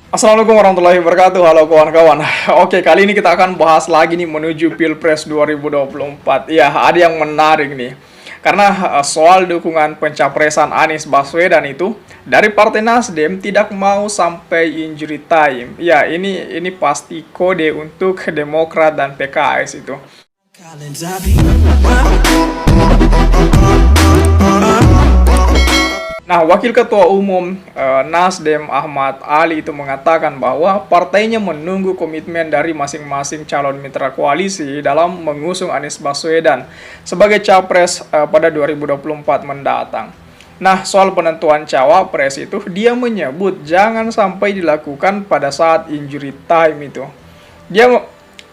Assalamualaikum warahmatullahi wabarakatuh. Halo kawan-kawan. Oke, kali ini kita akan bahas lagi nih menuju Pilpres 2024. Iya, ada yang menarik nih. Karena soal dukungan pencapresan Anies Baswedan itu dari Partai Nasdem tidak mau sampai injury time. Ya, ini pasti kode untuk Demokrat dan PKS itu. Nah, Wakil Ketua Umum Nasdem Ahmad Ali itu mengatakan bahwa partainya menunggu komitmen dari masing-masing calon mitra koalisi dalam mengusung Anies Baswedan sebagai capres pada 2024 mendatang. Nah, soal penentuan cawapres itu dia menyebut jangan sampai dilakukan pada saat injury time itu. Dia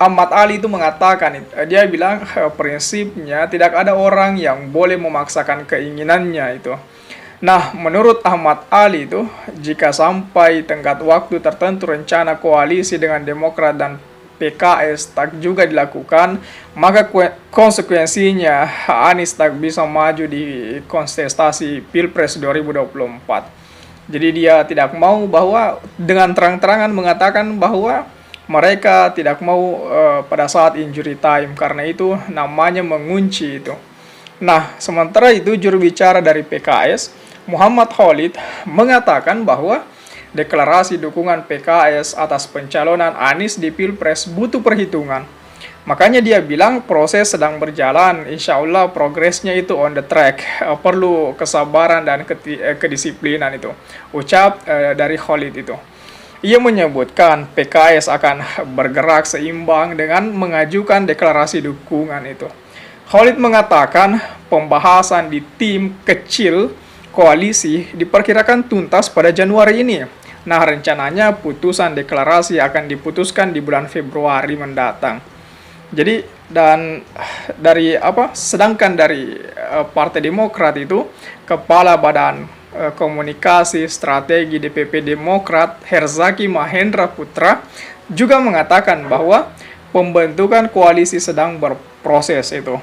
Ahmad Ali itu mengatakan, dia bilang prinsipnya tidak ada orang yang boleh memaksakan keinginannya itu. Nah, menurut Ahmad Ali itu, jika sampai tenggat waktu tertentu rencana koalisi dengan Demokrat dan PKS tak juga dilakukan, maka konsekuensinya Anies tak bisa maju di kontestasi Pilpres 2024. Jadi dia tidak mau bahwa dengan terang-terangan mengatakan bahwa mereka tidak mau pada saat injury time, karena itu namanya mengunci itu. Nah, sementara itu juru bicara dari PKS, Muhammad Khalid, mengatakan bahwa deklarasi dukungan PKS atas pencalonan Anies di Pilpres butuh perhitungan. Makanya dia bilang proses sedang berjalan, insya Allah progresnya itu on the track. Perlu kesabaran dan kedisiplinan itu. Ucap dari Khalid itu. Ia menyebutkan PKS akan bergerak seimbang dengan mengajukan deklarasi dukungan itu. Khalid mengatakan pembahasan di tim kecil koalisi diperkirakan tuntas pada Januari ini. Nah, rencananya putusan deklarasi akan diputuskan di bulan Februari mendatang. Jadi sedangkan dari Partai Demokrat itu, Kepala Badan Komunikasi Strategi DPP Demokrat Herzaki Mahendra Putra juga mengatakan bahwa pembentukan koalisi sedang berproses itu.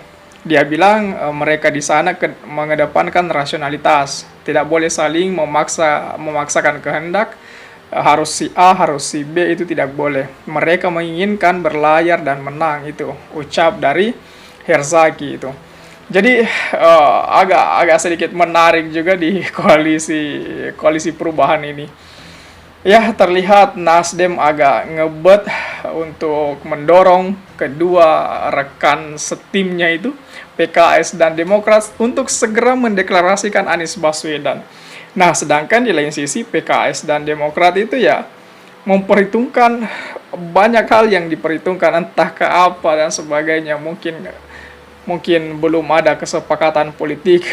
Dia bilang mereka di sana mengedepankan rasionalitas, tidak boleh saling memaksakan kehendak, harus si A, harus si B, itu tidak boleh. Mereka menginginkan berlayar dan menang, itu ucap dari Herzaki itu. Jadi agak sedikit menarik juga di koalisi perubahan ini. Ya, terlihat Nasdem agak ngebet untuk mendorong kedua rekan setimnya itu, PKS dan Demokrat, untuk segera mendeklarasikan Anies Baswedan. Nah, sedangkan di lain sisi PKS dan Demokrat itu ya memperhitungkan banyak hal yang diperhitungkan, entah ke apa dan sebagainya. Mungkin belum ada kesepakatan politik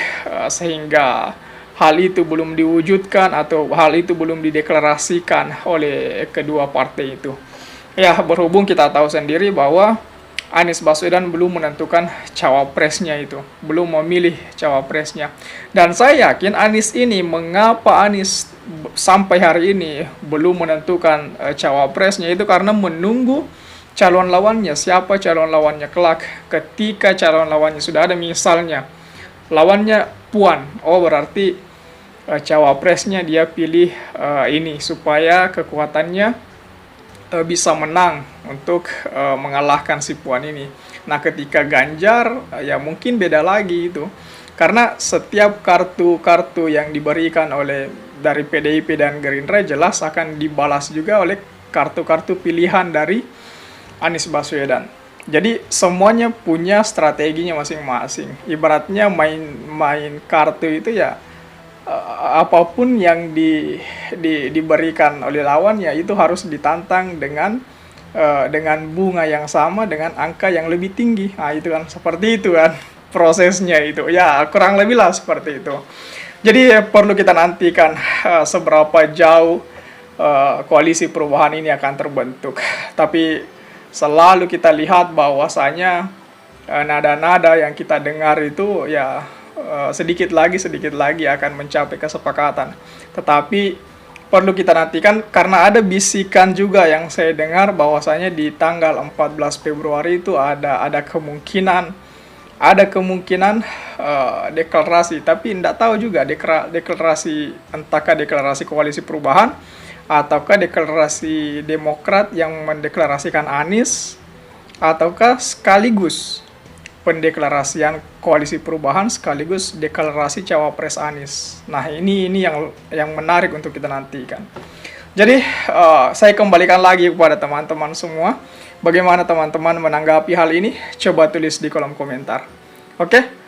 sehingga hal itu belum diwujudkan atau hal itu belum dideklarasikan oleh kedua partai itu. Ya, berhubung kita tahu sendiri bahwa Anies Baswedan belum menentukan cawapresnya itu, belum memilih cawapresnya. Dan saya yakin Anies ini, mengapa Anies sampai hari ini belum menentukan cawapresnya itu karena menunggu calon lawannya, siapa calon lawannya kelak. Ketika calon lawannya sudah ada, misalnya lawannya Puan, oh berarti cawapresnya dia pilih ini supaya kekuatannya bisa menang untuk mengalahkan si Puan ini. Nah, ketika Ganjar ya mungkin beda lagi itu, karena setiap kartu-kartu yang diberikan oleh dari PDIP dan Gerindra jelas akan dibalas juga oleh kartu-kartu pilihan dari Anies Baswedan. Jadi semuanya punya strateginya masing-masing. Ibaratnya main kartu itu ya, apapun yang diberikan oleh lawannya itu harus ditantang dengan bunga yang sama, dengan angka yang lebih tinggi. Nah, itu kan seperti itu kan prosesnya itu. Ya, kurang lebih lah seperti itu. Jadi perlu kita nantikan seberapa jauh koalisi perubahan ini akan terbentuk. Tapi selalu kita lihat bahwasanya nada-nada yang kita dengar itu ya sedikit lagi akan mencapai kesepakatan. Tetapi perlu kita nantikan, karena ada bisikan juga yang saya dengar bahwasanya di tanggal 14 Februari itu ada kemungkinan deklarasi, tapi tidak tahu juga deklarasi, entahkah deklarasi koalisi perubahan ataukah deklarasi Demokrat yang mendeklarasikan Anies, ataukah sekaligus pendeklarasian koalisi perubahan sekaligus deklarasi cawapres Anies. Nah, ini yang menarik untuk kita nantikan. Jadi saya kembalikan lagi kepada teman-teman semua, bagaimana teman-teman menanggapi hal ini? Coba tulis di kolom komentar. Oke?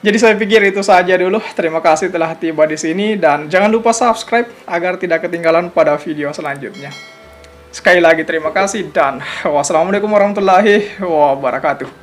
Jadi saya pikir itu saja dulu. Terima kasih telah tiba di sini dan jangan lupa subscribe agar tidak ketinggalan pada video selanjutnya. Sekali lagi terima kasih dan wassalamualaikum warahmatullahi wabarakatuh.